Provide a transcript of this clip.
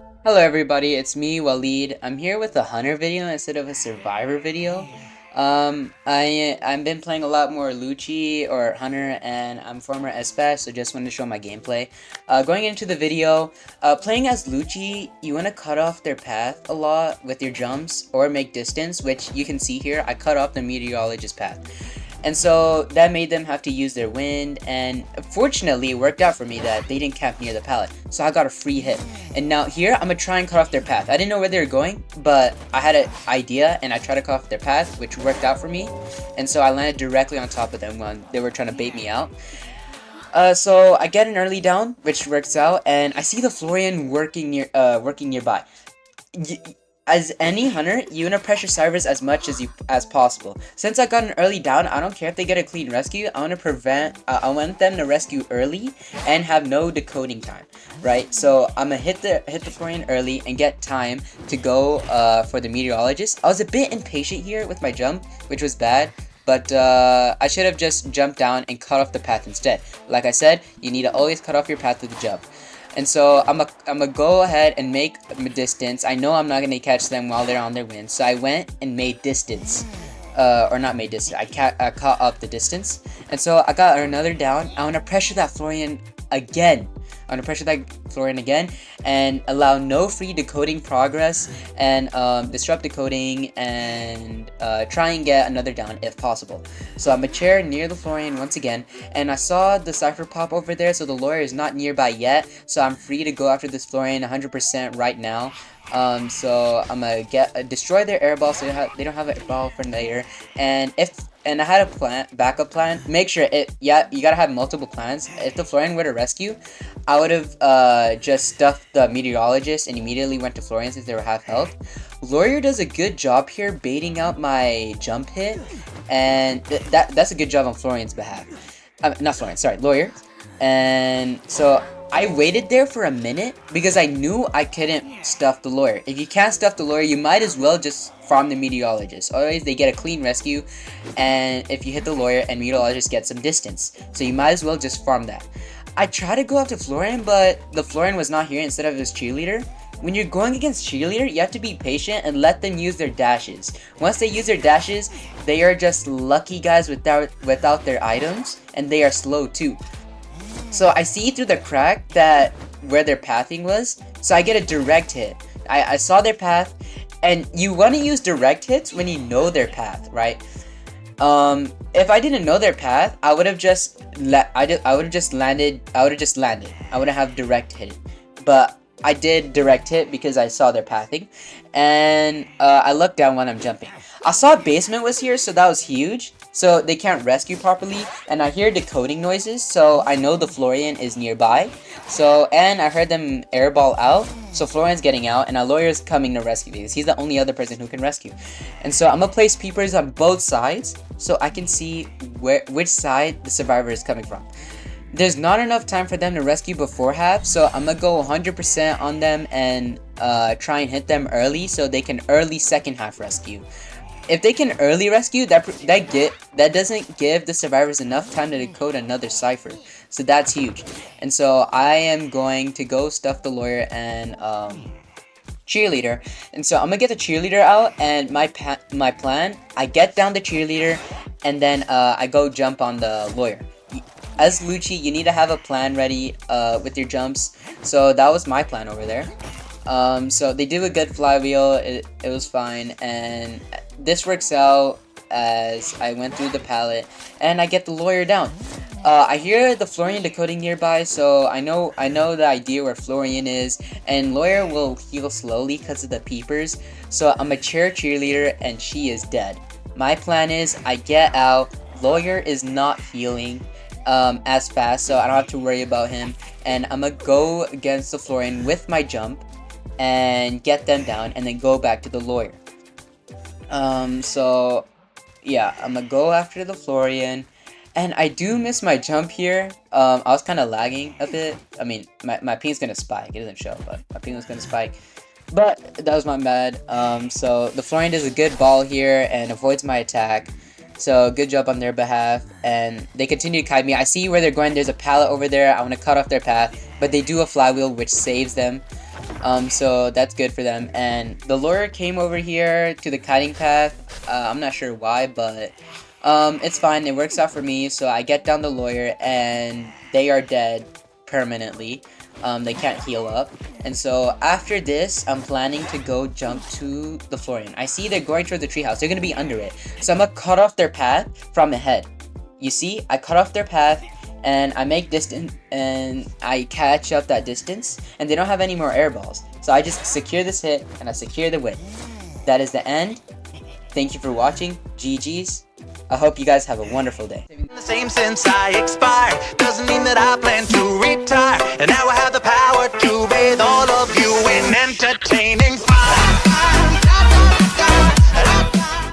Hello everybody, it's me, Waleed. I'm here with a hunter video instead of a survivor video. I've been playing a lot more Lucci or Hunter, and I'm former Espash, so just wanted to show my gameplay. Going into the video, playing as Lucci, you want to cut off their path a lot with your jumps or make distance, which you can see here. I cut off the meteorologist path. And so that made them have to use their wind, and fortunately it worked out for me that they didn't camp near the pallet, so I got a free hit. And now here I'm gonna try and cut off their path. I didn't know where they were going, but I had an idea and I tried to cut off their path, which worked out for me. And so I landed directly on top of them when they were trying to bait me out. So I get an early down, which works out, and I see the Florian working nearby. As any hunter, you wanna pressure Cyrus as possible. Since I got an early down, I don't care if they get a clean rescue. I want them to rescue early and have no decoding time, right? So I'm gonna hit the Florian early and get time to go for the meteorologist. I was a bit impatient here with my jump, which was bad. But I should have just jumped down and cut off the path instead. Like I said, you need to always cut off your path with the jump. And so I'm a go ahead and make distance. I know I'm not gonna catch them while they're on their win, so I went and made distance, or not made distance. I caught up the distance, and so I got another down. I want to pressure that Florian again. I want to pressure that Florian again and allow no free decoding progress and disrupt decoding and try and get another down if possible. So I'm a chair near the Florian once again, and I saw the Cypher pop over there, so the lawyer is not nearby yet, so I'm free to go after this Florian 100% right now. So I'm gonna destroy their airball so they don't have an airball for later. And I had a backup plan. Make sure you gotta have multiple plans. If the Florian were to rescue, I would have just stuffed the meteorologist and immediately went to Florian since they were half health. Lawyer does a good job here baiting out my jump hit, and that's a good job on Florian's behalf. Not Florian, sorry, Lawyer. And so I waited there for a minute because I knew I couldn't stuff the lawyer. If you can't stuff the lawyer, you might as well just farm the meteorologist. Otherwise, they get a clean rescue, and if you hit the lawyer and meteorologist get some distance. So you might as well just farm that. I tried to go after Florian, but the Florian was not here instead of his cheerleader. When you're going against cheerleader, you have to be patient and let them use their dashes. Once they use their dashes, they are just lucky guys without their items, and they are slow too. So I see through the crack that where their pathing was, so I get a direct hit. I saw their path, and you want to use direct hits when you know their path, right? If I didn't know their path, I would have just landed. I wouldn't have direct hit, but I did direct hit because I saw their pathing, and I looked down when I'm jumping. I saw basement was here, so that was huge. So they can't rescue properly, and I hear decoding noises, so I know the Florian is nearby. And I heard them airball out, so Florian's getting out, and our lawyer's coming to rescue because he's the only other person who can rescue. And so I'm gonna place peepers on both sides, so I can see which side the survivor is coming from. There's not enough time for them to rescue before half, so I'm gonna go 100% on them and try and hit them early so they can early second half rescue. If they can early rescue, that doesn't give the survivors enough time to decode another cipher, so that's huge. And so I am going to go stuff the lawyer and cheerleader, and so I'm gonna get the cheerleader out. And my plan, I get down the cheerleader, and then I go jump on the lawyer. As Lucci, you need to have a plan ready with your jumps, so that was my plan over there. So they do a good flywheel, it was fine, and this works out as I went through the pallet, and I get the lawyer down. I hear the Florian decoding nearby, so I know the idea where Florian is, and lawyer will heal slowly because of the peepers, so I'm a cheerleader, and she is dead. My plan is I get out, lawyer is not healing as fast, so I don't have to worry about him, and I'm gonna go against the Florian with my jump and get them down, and then go back to the lawyer. So yeah, I'm gonna go after the Florian, and I do miss my jump here. I was kind of lagging a bit. I mean, my ping's gonna spike. It doesn't show, but my ping was gonna spike. But that was my bad. So the Florian does a good ball here and avoids my attack. So good job on their behalf, and they continue to kite me. I see where they're going. There's a pallet over there. I want to cut off their path, but they do a flywheel, which saves them. So that's good for them. And the lawyer came over here to the kiting path. I'm not sure why, but it's fine. It works out for me. So I get down the lawyer and they are dead permanently. They can't heal up. And so after this, I'm planning to go jump to the Florian. I see they're going toward the treehouse. They're going to be under it. So I'm going to cut off their path from ahead. You see, I cut off their path and I make distance and I catch up that distance, and they don't have any more air balls. So I just secure this hit and I secure the win. That is the end. Thank you for watching. GG's. I hope you guys have a wonderful day. The same since I expired doesn't mean that I plan to retire, and now I have the power to bathe all of you in entertaining